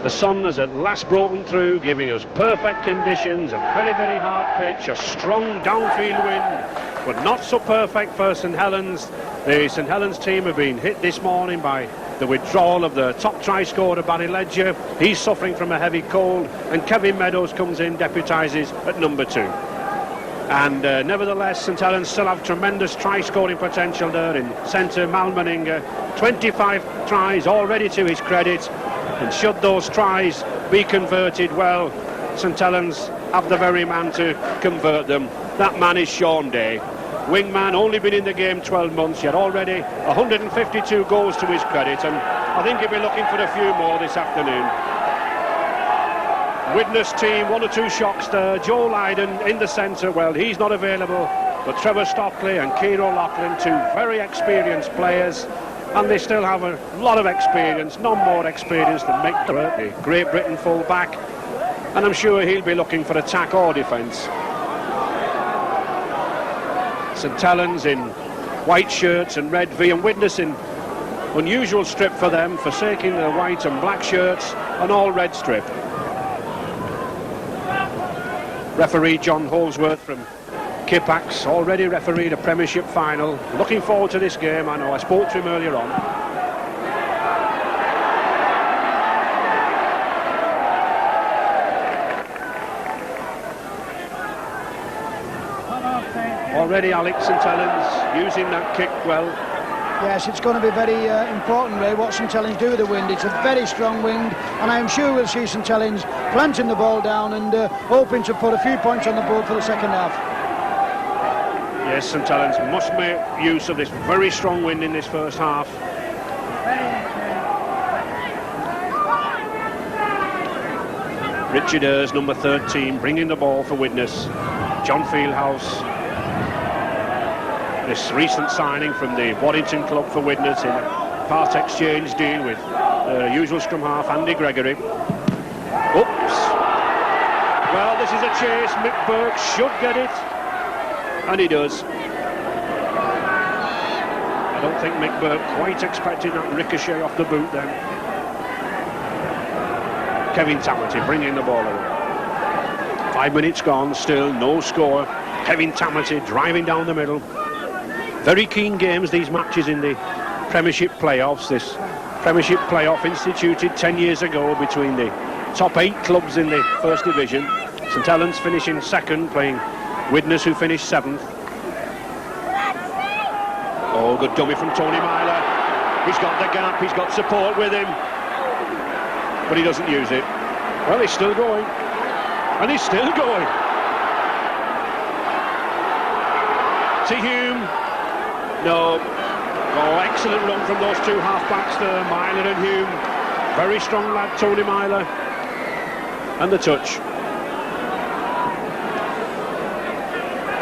The sun has at last broken through, giving us perfect conditions, a very, very hard pitch, a strong downfield wind, but not so perfect for St Helens. The St Helens team have been hit this morning by the withdrawal of the top try scorer, Barry Ledger. He's suffering from a heavy cold, and Kevin Meadows comes in, deputises at number 2. And nevertheless, St Helens still have tremendous try-scoring potential there in centre. Malmeninger, 25 tries already to his credit, and should those tries be converted, well, St Helens have the very man to convert them. That man is Sean Day. Wingman, only been in the game 12 months, yet already 152 goals to his credit, and I think he'll be looking for a few more this afternoon. Widnes team, 1 or 2 shocks there. Joe Lydon in the centre, well, he's not available, but Trevor Stockley and Keiro Loughlin, 2 very experienced players, and they still have a lot of experience, none more experience than Mick Burke, the Great Britain full-back, and I'm sure he'll be looking for attack or defence. St Helens in white shirts and red V, and Widnes in unusual strip for them, forsaking their white and black shirts, an all-red strip. Referee John Holsworth from Kippax already refereed a Premiership final. Looking forward to this game, I know. I spoke to him earlier on. Already Alex St Helens using that kick well. Yes, it's going to be very important, Ray, what St Helens do with the wind. It's a very strong wind, and I am sure we'll see St Helens planting the ball down and hoping to put a few points on the board for the second half. Yes, St Helens must make use of this very strong wind in this first half. Richard Ayres, number 13, bringing the ball for Widnes. John Fieldhouse, this recent signing from the Waddington club for Widnes in a part exchange deal with usual scrum half Andy Gregory. Oops! Well, this is a chase. Mick Burke should get it, and he does. I don't think Mick Burke quite expected that ricochet off the boot then. Kevin Tamati bringing the ball away. 5 minutes gone, still no score. Kevin Tamati driving down the middle. Very keen games, these matches in the Premiership playoffs. This Premiership playoff instituted 10 years ago between the top 8 clubs in the First Division. St Helens finishing second, playing Widnes, who finished 7th. Oh, good dummy from Tony Myler. He's got the gap, he's got support with him, but he doesn't use it. Well, he's still going, and he's still going. T. Hume. No. Oh, excellent run from those 2 half-backs there, Myler and Hume. Very strong lad, Tony Myler. And the touch.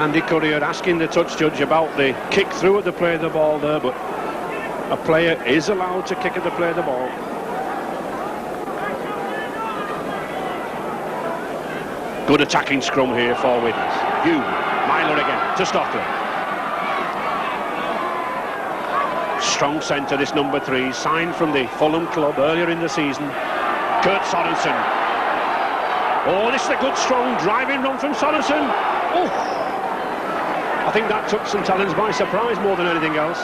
Andy Courier asking the touch judge about the kick through at the play of the ball there, but a player is allowed to kick at the play of the ball. Good attacking scrum here for Widnes. Hume, Myler again, to Stockley. Strong centre, this number 3, signed from the Fulham club earlier in the season. Kurt Sorensen. Oh, this is a good strong driving run from Sorensen. Oh, I think that took St Helens by surprise more than anything else.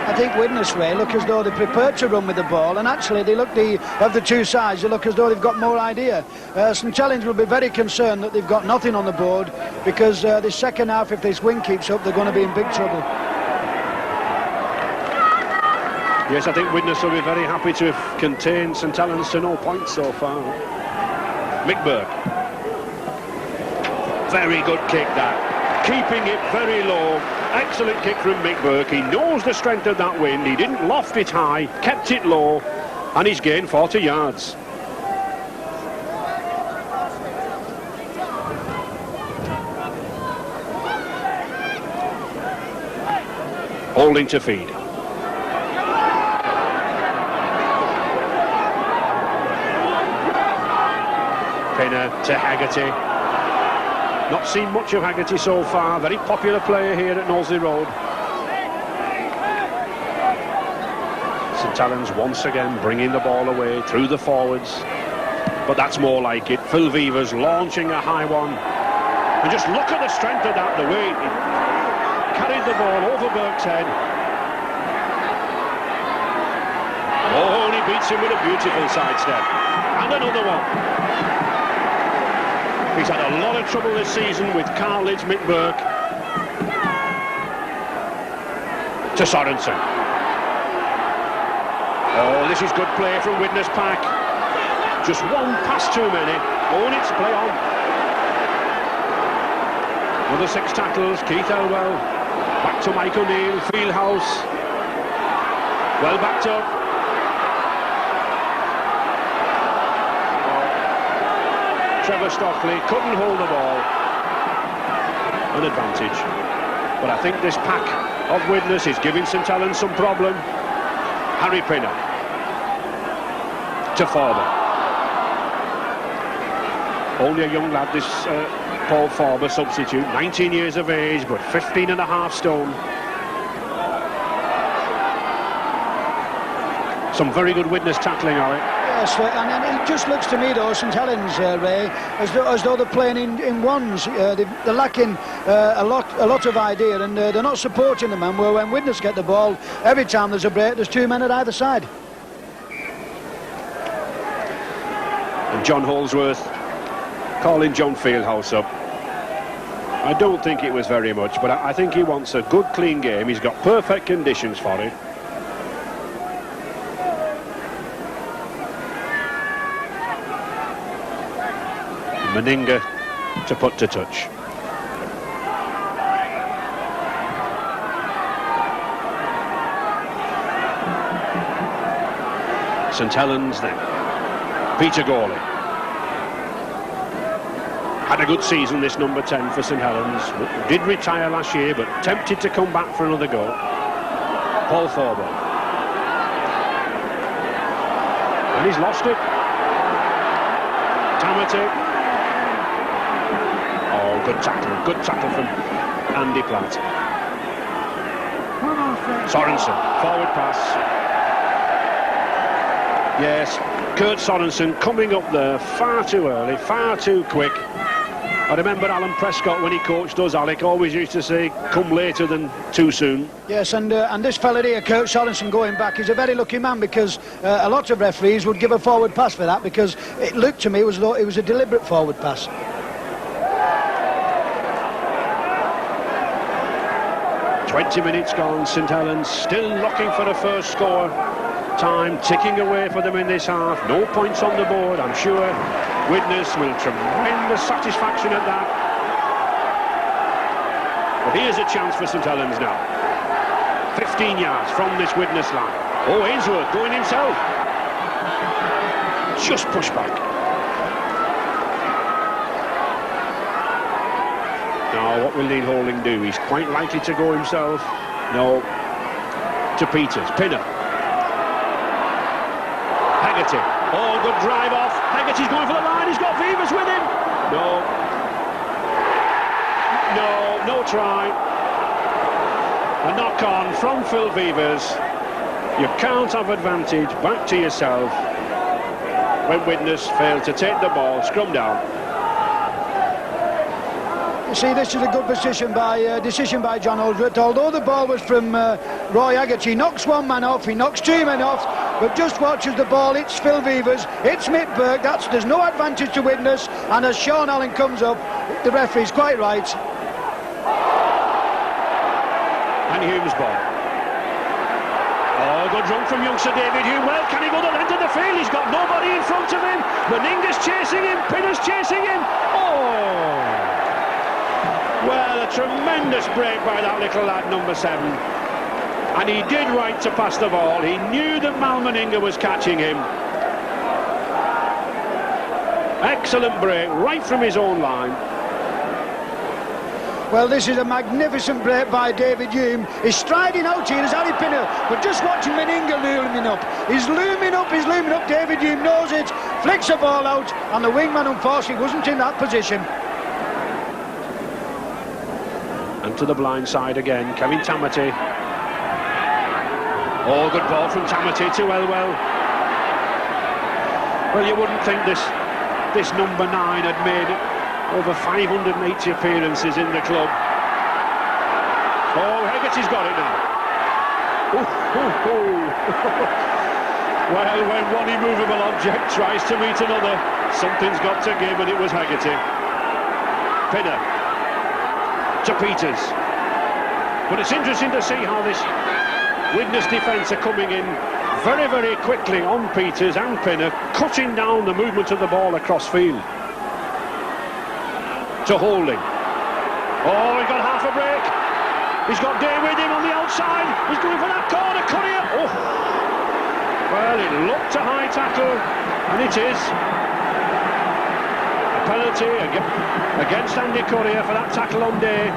I think Widnes, Ray, look as though they're prepared to run with the ball, and actually they look, of the 2 sides, they look as though they've got more idea. St Helens will be very concerned that they've got nothing on the board, because this second half, if this wind keeps up, they're going to be in big trouble. Yes, I think Widnes will be very happy to have contained St Helens to no points so far. Mick Burke. Very good kick that. Keeping it very low. Excellent kick from Mick Burke. He knows the strength of that wind. He didn't loft it high, kept it low, and he's gained 40 yards. Holding to feed. Pinner to Haggerty. Not seen much of Haggerty so far. Very popular player here at Knowsley Road. St Helens once again bringing the ball away through the forwards. But that's more like it. Phil Vevers launching a high one. And just look at the strength of that, the way he carried the ball over Burke's head. Oh, and he beats him with a beautiful sidestep. And another one. He's had a lot of trouble this season with Carledge, Mick Burke. To Sorensen. Oh, this is good play from Widnes Pack. Just one pass too many. Oh, and it's play on. Another 6 tackles. Keith Elwell. Back to Mike O'Neill. Fieldhouse. Well backed up. Trevor Stockley couldn't hold the ball. An advantage. But I think this pack of Widnes is giving St Helens some problem. Harry Pinner. To Forber. Only a young lad, this Paul Forber substitute, 19 years of age, but 15.5 stone. Some very good Widnes tackling on it. Yes, and it just looks to me though, St Helens, Ray, as though they're playing in ones. They're lacking a lot of idea, and they're not supporting the man. Where when Widnes get the ball, every time there's a break, there's 2 men at either side. And John Holsworth calling John Fieldhouse up. I don't think it was very much, but I think he wants a good, clean game. He's got perfect conditions for it. Meninga to put to touch. St Helens then. Peter Gawley. Had a good season, this number 10 for St Helens. Did retire last year, but tempted to come back for another go. Paul Forber. And he's lost it. Tamati. Oh, good tackle from Andy Platt. Sorensen, forward pass. Yes, Kurt Sorensen coming up there far too early, far too quick. I remember Alan Prescott, when he coached us, Alec, always used to say, come later than too soon. Yes, and this fella here, Kurt Sorensen, going back, he's a very lucky man, because a lot of referees would give a forward pass for that, because it looked to me as though it was a deliberate forward pass. "20 minutes gone, St Helens still looking for a first score. Time ticking away for them in this half. No points on the board, I'm sure. Widnes will tremendous satisfaction at that. But here's a chance for St Helens now. 15 yards from this Widnes line. Oh, Ainsworth going himself. Just push back. Now, what will Neil Holding do? He's quite likely to go himself. No. To Peters. Pinner. Hegarty. Oh, good drive off. Hegarty's going for the line. He's got Vevers with him. No. No try. A knock on from Phil Vevers. You can't have advantage. Back to yourself. When Widnes failed to take the ball, scrum down. You see, this is a good decision by John Holdsworth. Although the ball was from Roy Hegarty, he knocks 1 man off, he knocks 2 men off, but just watches the ball. It's Phil Vevers, it's Mick Burke. There's no advantage to Widnes, and as Sean Allen comes up, the referee's quite right. And Hume's ball. Oh, good run from youngster David Hume. Well, can he go the length of the field? He's got nobody in front of him. Meninga's chasing him, Pinner's chasing him. Oh! Well, a tremendous break by that little lad, number 7. And he did right to pass the ball. He knew that Mal Meninga was catching him. Excellent break, right from his own line. Well, this is a magnificent break by David Hume. He's striding out here as Harry Pinner, but just watching Meninga looming up. He's looming up. David Hume knows it, flicks the ball out, and the wingman, unfortunately, wasn't in that position. And to the blind side again, Kevin Tamati. Oh, good ball from Tamati to Elwell. Well, you wouldn't think this number 9 had made over 580 appearances in the club. Oh, Hegarty's got it now. Ooh, ooh, ooh. Well, when one immovable object tries to meet another, something's got to give, and it was Hegarty. Pinner to Peters. But it's interesting to see how this Widnes defence are coming in very, very quickly on Peters and Pinner, cutting down the movement of the ball across field. To Holding. Oh, he got half a break. He's got Day with him on the outside. He's going for that corner. Courier. Oh. Well, it looked a high tackle, and it is. A penalty against Andy Courier for that tackle on Day.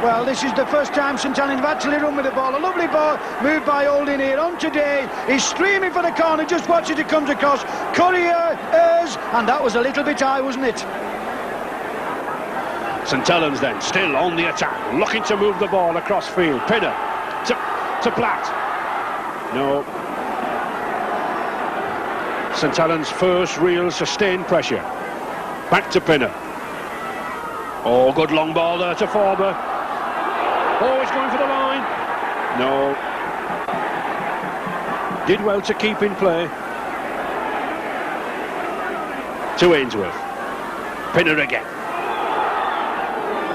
Well, this is the first time St Helens have actually run with the ball. A lovely ball moved by Holding here on today. He's streaming for the corner. Just watch as it comes across. Courier is, and that was a little bit high, wasn't it? St Helens then still on the attack, looking to move the ball across field. Pinner to Platt. No. St Helens' first real sustained pressure. Back to Pinner. Oh, good long ball there to Forber. Oh, he's going for the line. No. Did well to keep in play. To Ainsworth. Pinner again.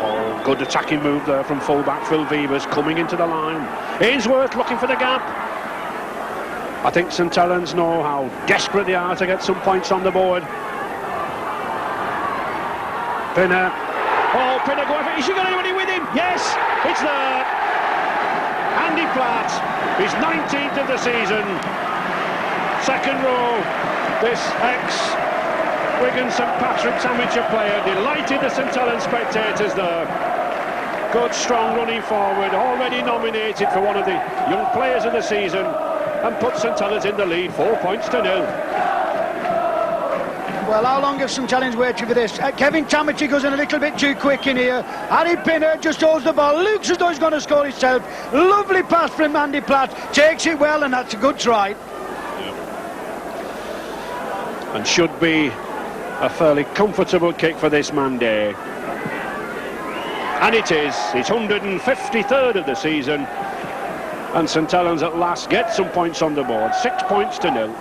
Oh, good attacking move there from full-back Phil Vevers, coming into the line. Ainsworth looking for the gap. I think St Helens know how desperate they are to get some points on the board. Pinner. Oh, Pinner going for it. Has he got anybody with him? Yes, it's there. Andy Platt, his 19th of the season. Second row. This ex-Wigan St Patrick's amateur player delighted the St Helens spectators there. Good, strong running forward, already nominated for one of the young players of the season, and put St Helens in the lead, 4 points to 0. Well, how long have St Helens waited for this? Kevin Tamati goes in a little bit too quick in here. Harry Pinner just holds the ball. Looks as though he's going to score himself. Lovely pass from Andy Platt. Takes it well, and that's a good try. Yeah. And should be a fairly comfortable kick for this man Day. And it is. It's 153rd of the season. And St Helens at last get some points on the board. 6 points to 0.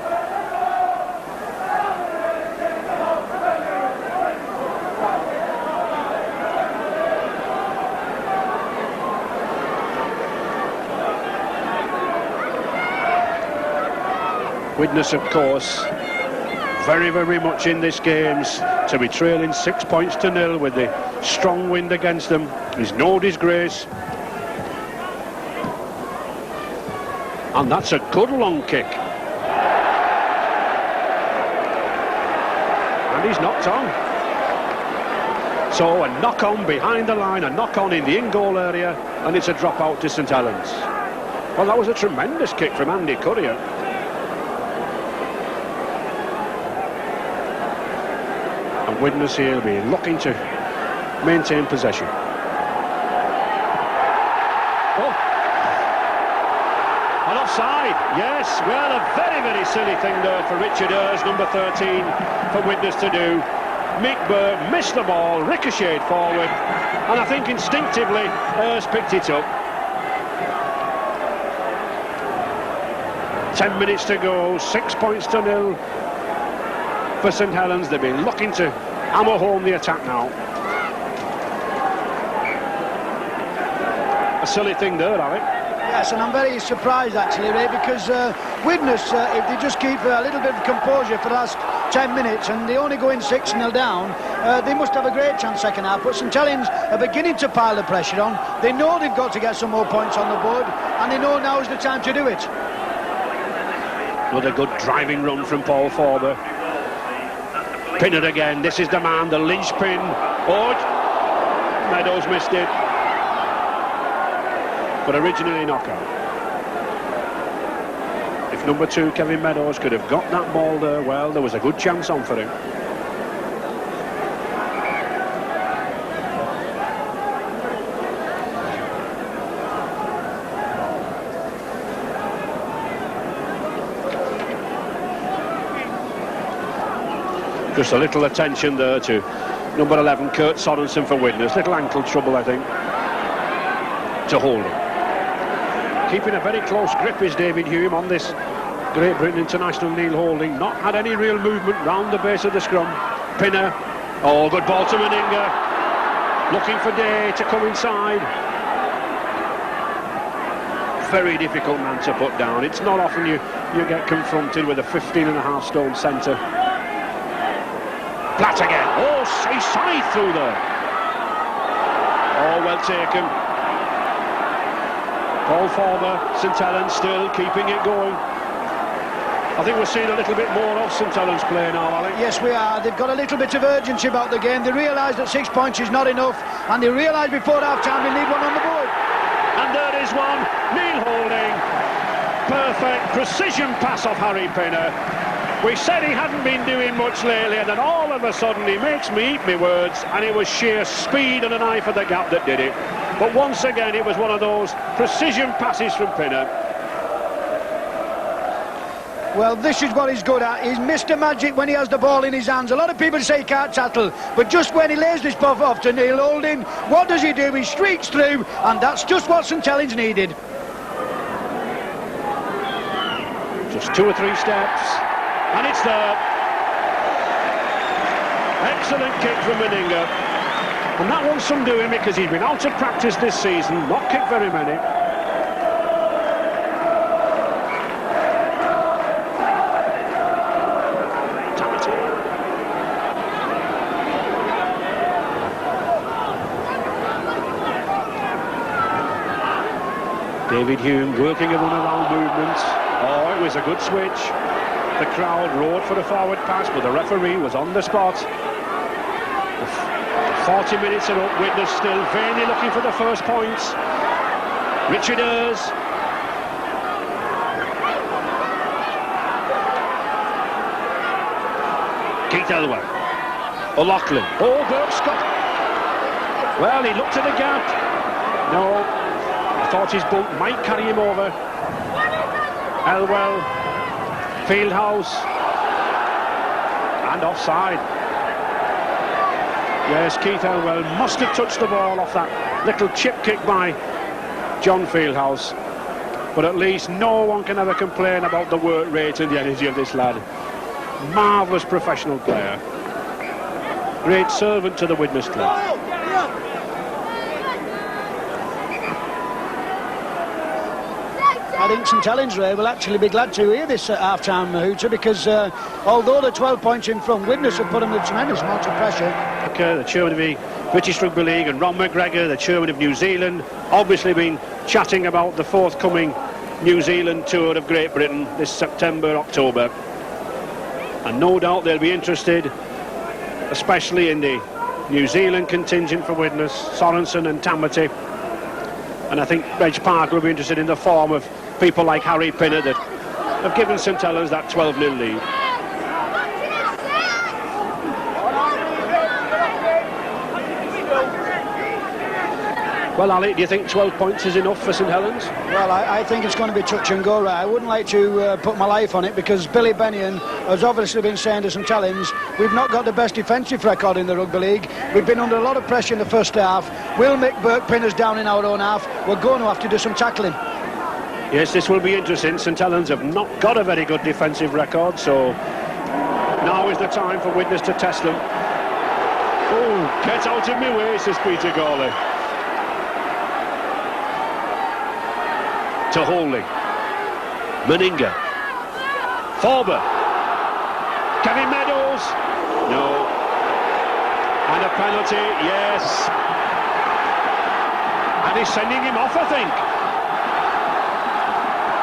Widnes, of course, very, very much in this game to be trailing 6 points to 0 with the strong wind against them is no disgrace. And that's a good long kick. And he's knocked on. So a knock on behind the line, a knock on in the in-goal area, and it's a drop out to St Helens. Well, that was a tremendous kick from Andy Courier. And Widnes here will be looking to maintain possession. Oh! An offside, yes. Well, a very, very silly thing there for Richard Ayres, number 13, for Widnes to do. Mick Burr missed the ball, ricocheted forward, and I think instinctively Ayres picked it up. 10 minutes to go, 6 points to 0 for St Helens. They've been looking to hammer home the attack now. A silly thing there, Alec. Yes, and I'm very surprised actually, Ray, because Widnes, if they just keep a little bit of composure for the last 10 minutes and they only go in 6-0 down, they must have a great chance second half. But St Helens are beginning to pile the pressure on. They know they've got to get some more points on the board, and they know now is the time to do it. Another good driving run from Paul Forber. Pinner again, this is the man, the linchpin. Oh, Meadows missed it. But originally knockout. If number 2, Kevin Meadows, could have got that ball there, well, there was a good chance on for him. Just a little attention there to number 11, Kurt Sorensen for Widnes. Little ankle trouble, I think, to hold him. Keeping a very close grip is David Hume on this Great Britain international, Neil Holding. Not had any real movement round the base of the scrum. Pinner. Oh, good ball to Meninga. Looking for Day to come inside. Very difficult man to put down. It's not often you get confronted with a 15.5 stone centre. Flat again. Oh, he scythe through there. Oh, well taken. Paul Forber, St Helens still keeping it going. I think we're seeing a little bit more of St Helens play now, Alec. Yes, we are. They've got a little bit of urgency about the game. They realise that 6 points is not enough, and they realise before half-time they need one on the board. And there is one. Neil Holding. Perfect precision pass off Harry Pinner. We said he hadn't been doing much lately, and then all of a sudden he makes me eat my words, and it was sheer speed and an eye for the gap that did it. But once again, it was one of those precision passes from Pinner. Well, this is what he's good at. He's Mr. Magic when he has the ball in his hands. A lot of people say he can't tackle, but just when he lays this puff off to Neil Holding, what does he do? He streaks through, and that's just what St Helens needed. Just 2 or 3 steps, and it's there. Excellent kick from Meninga. And that wants some doing because he's been out of practice this season, not kicked very many. David Hume working a run-around movement. Oh, it was a good switch. The crowd roared for a forward pass, but the referee was on the spot. 40 minutes are up, Widnes still vainly looking for the first points. Richard Ayres. Keith Elwell. O'Loughlin. Oh, Burke Scott. Well, he looked at the gap. No. I thought his bump might carry him over. Elwell, Fieldhouse, and offside. Yes, Keith Elwell must have touched the ball off that little chip kick by John Fieldhouse. But at least no one can ever complain about the work rate and the energy of this lad. Marvellous professional player. Great servant to the Widnes club. I think St Helens will actually be glad to hear this at half-time, Hooter, because although they're 12 points in front, Widnes have put them with tremendous amount of pressure. Okay, the chairman of the British Rugby League, and Ron McGregor, the chairman of New Zealand, obviously been chatting about the forthcoming New Zealand tour of Great Britain this September, October. And no doubt they'll be interested, especially in the New Zealand contingent for Widnes, Sorensen and Tamati. And I think Reg Parker will be interested in the form of people like Harry Pinner that have given St Helens that 12-0 lead. Well, Ali, do you think 12 points is enough for St Helens? Well, I think it's going to be touch and go, right? I wouldn't like to put my life on it because Billy Bennion has obviously been saying to St Helens, we've not got the best defensive record in the Rugby League. We've been under a lot of pressure in the first half. We'll make Burke Pinners down in our own half. We're going to have to do some tackling. Yes, this will be interesting. St Helens have not got a very good defensive record, so now is the time for Widnes to test them. Oh, get out of my way, says Peter Gawley. To Holding. Meninga. Forber. Kevin Meadows. No. And a penalty, yes. And he's sending him off, I think.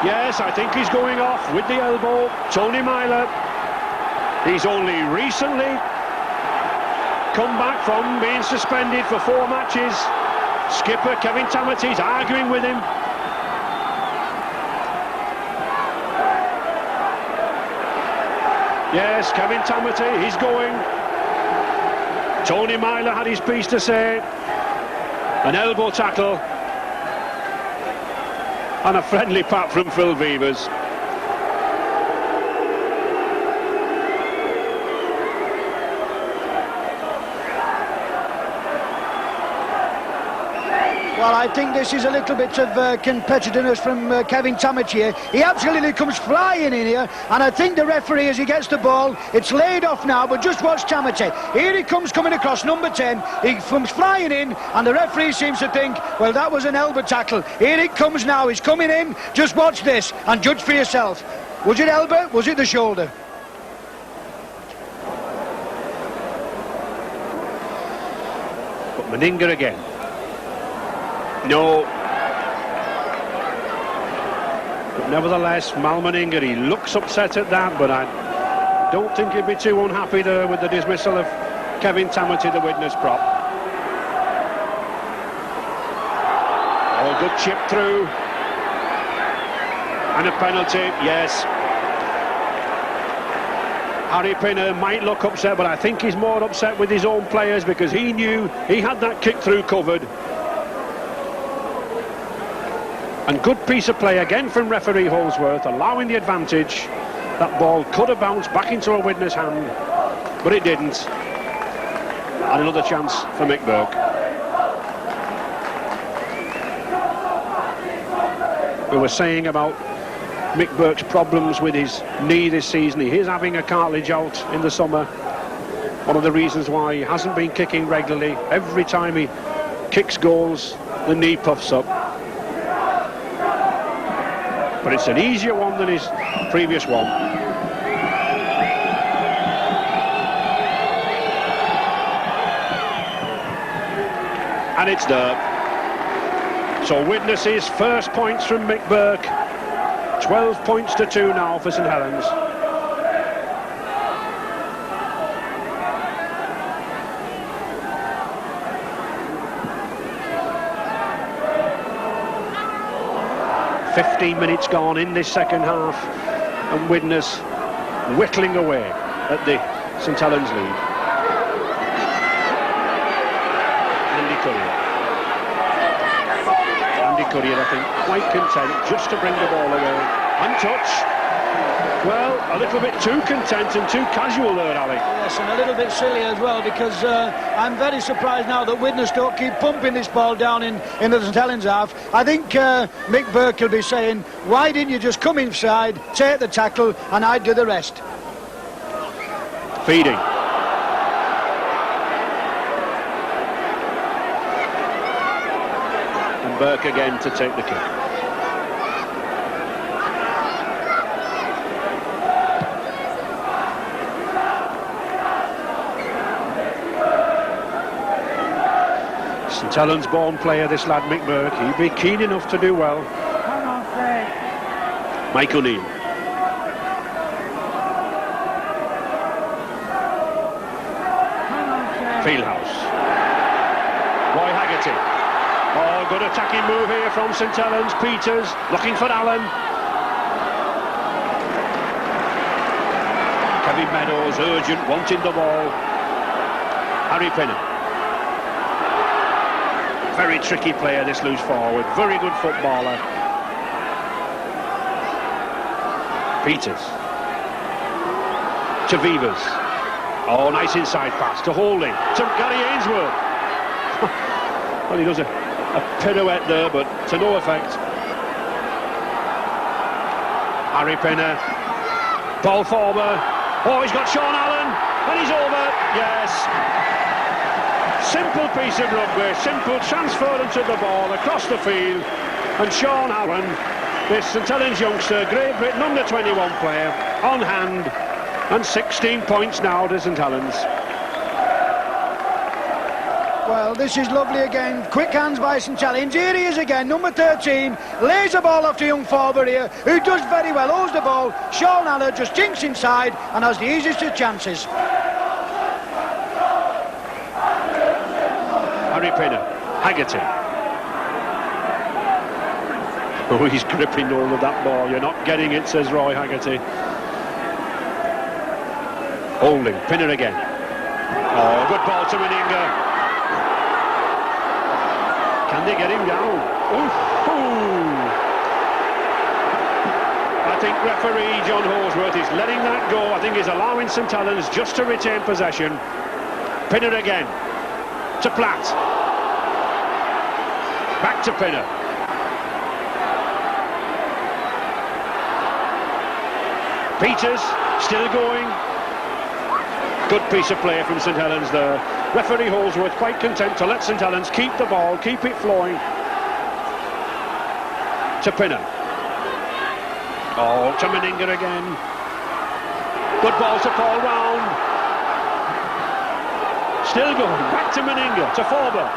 Yes, I think he's going off with the elbow. Tony Myler. He's only recently come back from being suspended for 4 matches. Skipper Kevin Tamati's arguing with him. Yes, Kevin Tamati, he's going. Tony Myler had his piece to say. An elbow tackle. And a friendly pat from Phil Vevers. Well, I think this is a little bit of competitiveness from Kevin Tammet here. He absolutely comes flying in here, and I think the referee, as he gets the ball, it's laid off now, but just watch Tammet. Here he comes coming across, number 10. He comes flying in, and the referee seems to think, well, that was an elbow tackle. Here it comes now. He's coming in. Just watch this and judge for yourself. Was it elbow? Was it the shoulder? But Meninga again. No. But nevertheless, Mal Meninga, he looks upset at that, but I don't think he'd be too unhappy there with the dismissal of Kevin Tammet, the witness prop. Oh, good chip through. And a penalty, yes. Harry Pinner might look upset, but I think he's more upset with his own players because he knew he had that kick through covered. And good piece of play again from referee Holsworth, allowing the advantage. That ball could have bounced back into a witness hand, but it didn't. And another chance for Mick Burke. We were saying about Mick Burke's problems with his knee this season. He is having a cartilage out in the summer. One of the reasons why he hasn't been kicking regularly. Every time he kicks goals, the knee puffs up. But it's an easier one than his previous one. And it's there. So witnesses first points from Mick Burke. 12 points to 2 now for St Helens. "15 minutes gone in this second half, and Widnes whittling away at the St Helens lead. Andy Currier, I think, quite content just to bring the ball away. Untouched. Well, a little bit too content and too casual there, Ali. Yes, and a little bit silly as well, because I'm very surprised now that Widnes don't keep pumping this ball down in the St Helens half. I think Mick Burke will be saying, why didn't you just come inside, take the tackle, and I'd do the rest. Feeding. And Burke again to take the kick. St Helens born player, this lad Mick Burke. He'd be keen enough to do well. Mike O'Neill. Fieldhouse. Roy Haggerty. Oh, good attacking move here from St Helens. Peters looking for Allen. Kevin Meadows, urgent, wanting the ball. Harry Pinner. Very tricky player, this loose forward. Very good footballer. Peters. To Vivas. Oh, nice inside pass to Holding. To Gary Ainsworth. Well, he does a pirouette there, but to no effect. Harry Pinner. Ball forward. Oh, he's got Sean Allen. And he's over. Yes. Simple piece of rugby, simple transference of the ball across the field, and Sean Allen, this St Helens youngster, Great Britain under 21 player, on hand, and 16 points now to St Helens. Well, this is lovely again. Quick hands by St Helens. Here he is again, number 13. Lays the ball off to young forward here, who does very well, holds the ball. Sean Allen just jinks inside and has the easiest of chances. Harry Pinner, Haggerty. Oh, he's gripping hold of that ball. You're not getting it, says Roy Haggerty. Holding, Pinner again. Oh, good ball to Meninga. Can they get him down? Ooh. I think referee John Holsworth is letting that go. I think he's allowing St Helens just to retain possession. Pinner again. To Platt. Back to Pinner. Peters still going. Good piece of play from St Helens there. Referee Holdsworth quite content to let St Helens keep the ball, keep it flowing. To Pinner. Oh, to Meninga again. Good ball to Paul Round. Still going. Back to Meninga. To Forber.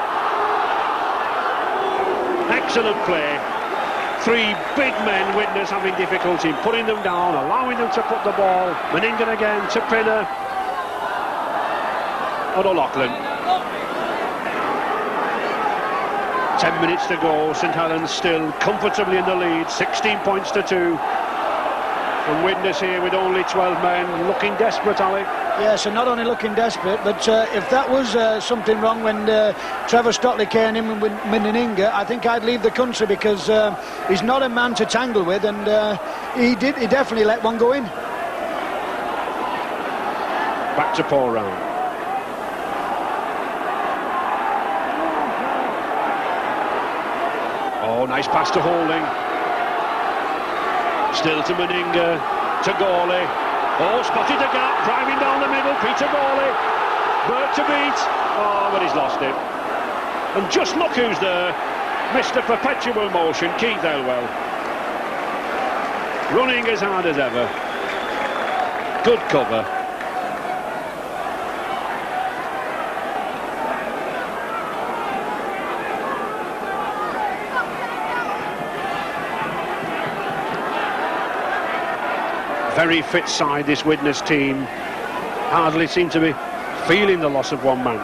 Excellent play. Three big men, Widnes having difficulty in putting them down, allowing them to put the ball. Meninga again to Pinner. O'Loughlin. 10 minutes to go. St Helens still comfortably in the lead. 16 points to 2. From Widnes here with only 12 men. Looking desperate, Alec. Yes, and not only looking desperate, but if that was something wrong when Trevor Stockley came in with Meninga, I think I'd leave the country, because he's not a man to tangle with, and he definitely let one go in. Back to Paul Round. Oh, nice pass to Holding. Still to Meninga, to Gawley. Oh, spotted the gap, driving down the middle, Peter Gawley. Burke to beat. Oh, but he's lost it. And just look who's there. Mr. Perpetual Motion, Keith Elwell. Running as hard as ever. Good cover. Very fit side, this Widnes team. Hardly seem to be feeling the loss of one man.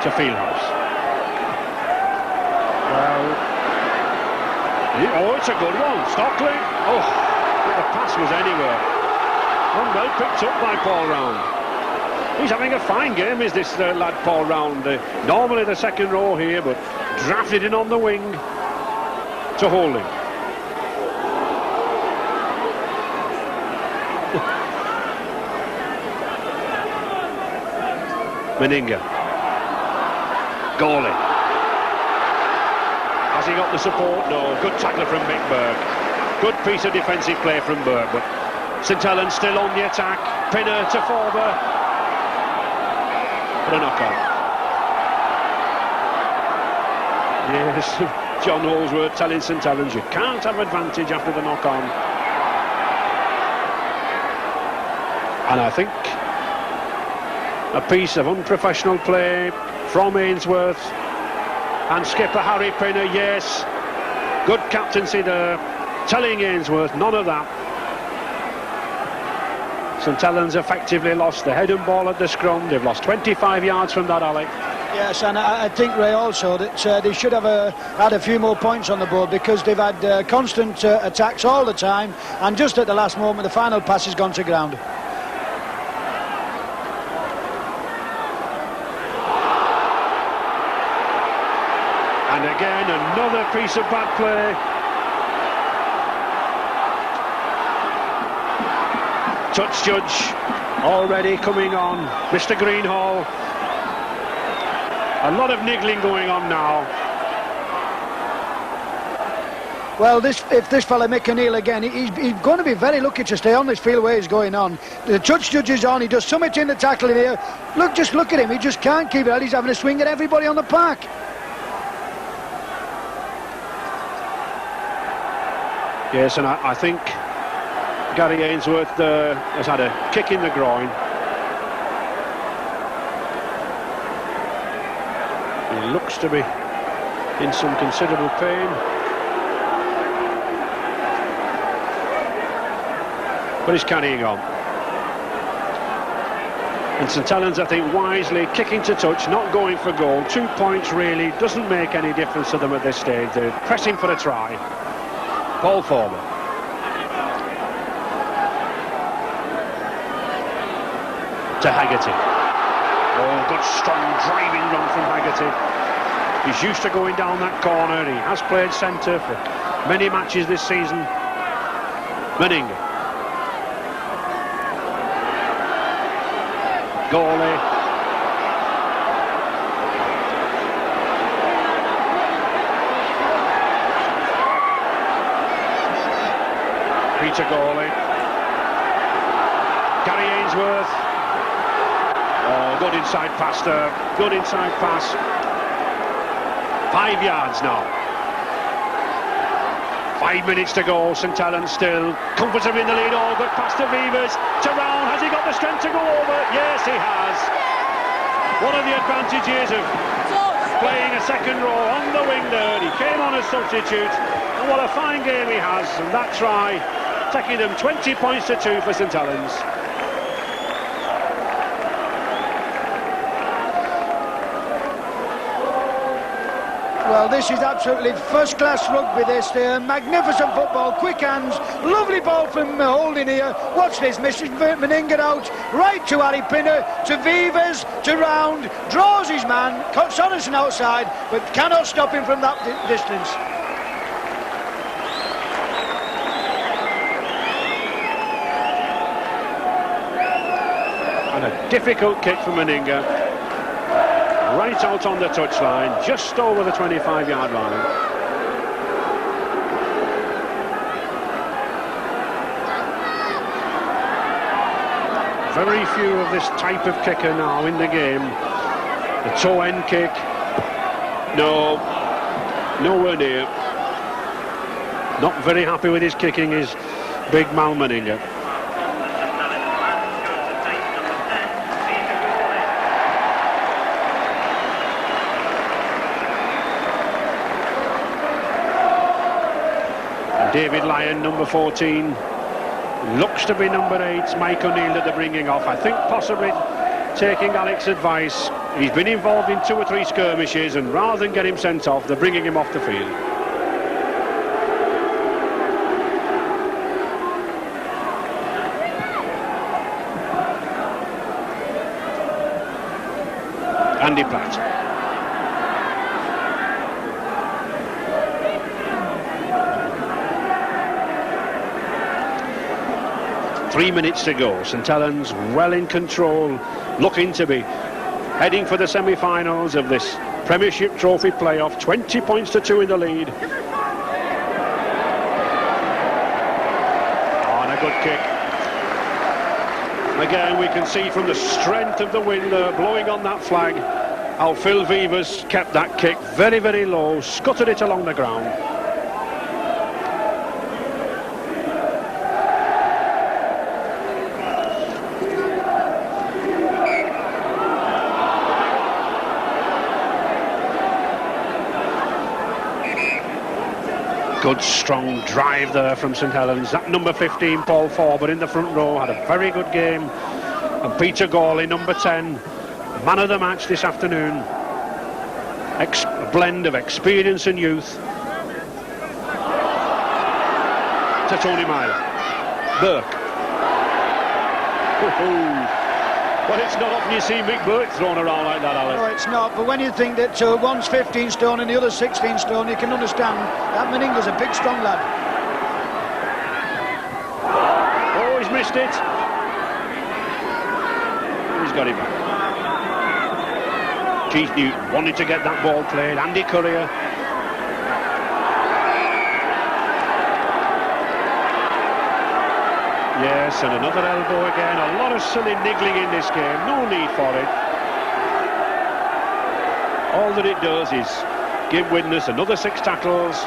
To Fieldhouse. Oh, it's a good one. Stockley. Oh, but the pass was anywhere. And well picked up by Paul Round. He's having a fine game, is this lad Paul Round. Normally the second row here, but drafted in on the wing to Holding. Meninga. Gawley. Has he got the support? No. Good tackler from Mick Burke. Good piece of defensive play from Burke, but St Helens still on the attack. Pinner to Forber. But a knock-on. Yes, John Holdsworth telling St Helens you can't have advantage after the knock-on. And I think a piece of unprofessional play from Ainsworth and skipper Harry Pinner. Yes, good captaincy there, telling Ainsworth none of that. St Helens effectively lost the head and ball at the scrum. They've lost 25 yards from that, Alec. Yes, and I think, Ray, also that they should have had a few more points on the board, because they've had constant attacks all the time, and just at the last moment the final pass has gone to ground. And again, another piece of bad play. Touch judge already coming on, Mr. Greenhall. A lot of niggling going on now. Well, if this fella Mick O'Neill again, he's going to be very lucky to stay on this field where he's going on. The touch judge is on, he does so much in the tackling here. Just look at him, he just can't keep it out. He's having a swing at everybody on the park. Yes, and I think Gary Ainsworth has had a kick in the groin. He looks to be in some considerable pain. But he's carrying on. And St Helens, I think, wisely kicking to touch, not going for goal. 2 points really doesn't make any difference to them at this stage. They're pressing for a try. Paul Forber. To Haggerty. Oh, good strong driving run from Haggerty. He's used to going down that corner. He has played centre for many matches this season. Meninga. Goalie. Peter Goalie. Gary Ainsworth. Oh, good inside pass there. Good inside pass. 5 yards now. 5 minutes to go. St Helens still comfortably in the lead. Oh, good pass to Vivers. To Round. Has he got the strength to go over? Yes, he has. One of the advantages of playing a second row on the wing there. He came on as substitute. And what a fine game he has. And that try taking them 20 points to 2 for St Helens. Well, this is absolutely first-class rugby, this. Magnificent football, quick hands, lovely ball from Holding here. Watch this, Mrs. Meninga out, right to Harry Pinner, to Vivers, to Round, draws his man, cuts Sonnerson outside, but cannot stop him from that distance. And a difficult kick for Meninga. Right out on the touchline, just over the 25-yard line. Very few of this type of kicker now in the game. The toe end kick. No, nowhere near. Not very happy with his kicking is big Mal Meninga. David Lyon, number 14, looks to be number 8, Mike O'Neill that they're bringing off. I think possibly taking Alex's advice. He's been involved in 2 or 3 skirmishes, and rather than get him sent off, they're bringing him off the field. Andy Platt. 3 minutes to go. St Helens well in control, looking to be heading for the semi-finals of this Premiership Trophy playoff. 20 points to 2 in the lead. Oh, and a good kick. Again, we can see from the strength of the wind blowing on that flag how Phil Vivers kept that kick very, very low, scuttered it along the ground. Good strong drive there from St Helens. That number 15, Paul Forber, in the front row, had a very good game. And Peter Goalie, number 10, man of the match this afternoon. A blend of experience and youth. To Tony Myler. Burke. Well, it's not often you see Mick Burke thrown around like that, Alan. No, it's not, but when you think that one's 15 stone and the other's 16 stone, you can understand that Meninga's a big, strong lad. Oh, he's missed it. He's got him back. Keith Newton wanted to get that ball played. Andy Courier. Yes, and another elbow again. A lot of silly niggling in this game. No need for it. All that it does is give Widnes another 6 tackles.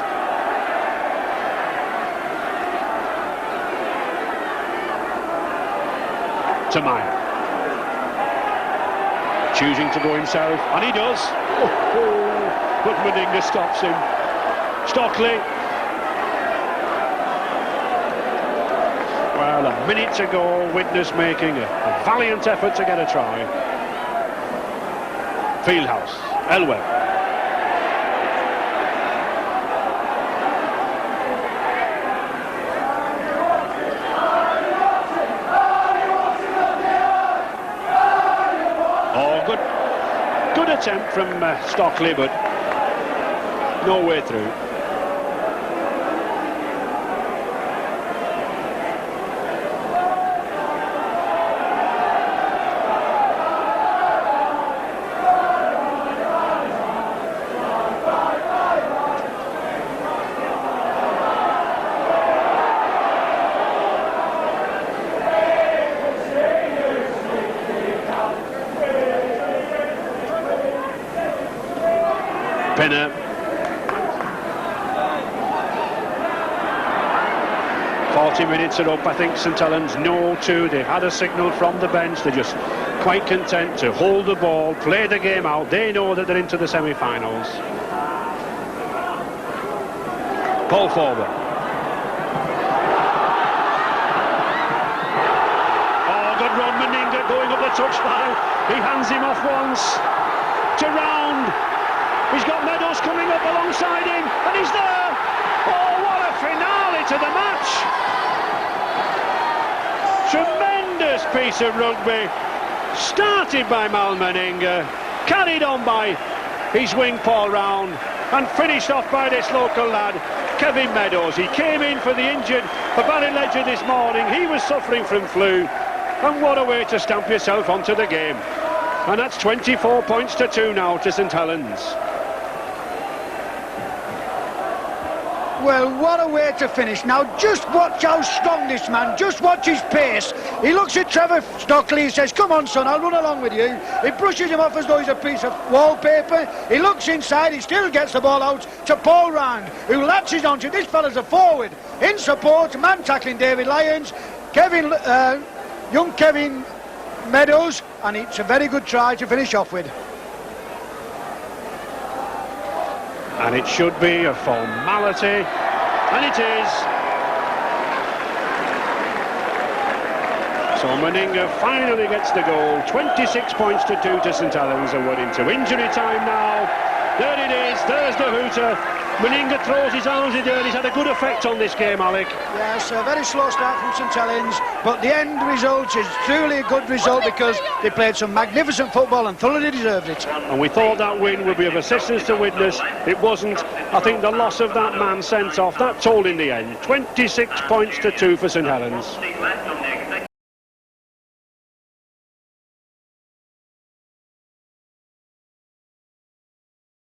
To Meyer. Choosing to go himself, and he does. But Meninga stops him. Stockley. Well, a minute to go, Widnes making a valiant effort to get a try. Fieldhouse, Elwell. Oh, good attempt from Stockley, but no way through. Pinner. 40 minutes are up. I think St Helens know too. They've had a signal from the bench. They're just quite content to hold the ball, play the game out. They know that they're into the semi-finals. Paul forward. Oh, good run. Meninga going up the touchline. He hands him off once to Round. He's got Meadows coming up alongside him, and he's there! Oh, what a finale to the match! Tremendous piece of rugby, started by Mal Meninga, carried on by his wing Paul Round, and finished off by this local lad, Kevin Meadows. He came in for the injured for Barry Ledger this morning. He was suffering from flu, and what a way to stamp yourself onto the game. And that's 24 points to 2 now to St Helens. Well, what a way to finish. Now, just watch how strong this man, just watch his pace. He looks at Trevor Stockley, he says, come on, son, I'll run along with you. He brushes him off as though he's a piece of wallpaper. He looks inside, he still gets the ball out to Paul Round, who latches onto this fella's a forward. In support, man tackling David Lyons, young Kevin Meadows, and it's a very good try to finish off with. And it should be a formality, and it is. So Meninga finally gets the goal. 26 points to 2 to St Helens, and we're into injury time now. There it is, there's the hooter. Meninga throws his arms in there. He's had a good effect on this game, Alec. Yes, a very slow start from St Helens, but the end result is truly a good result because they played some magnificent football and thoroughly deserved it. And we thought that win would be of assistance to Widnes. It wasn't. I think the loss of that man sent off, that told in the end. 26 points to 2 for St Helens.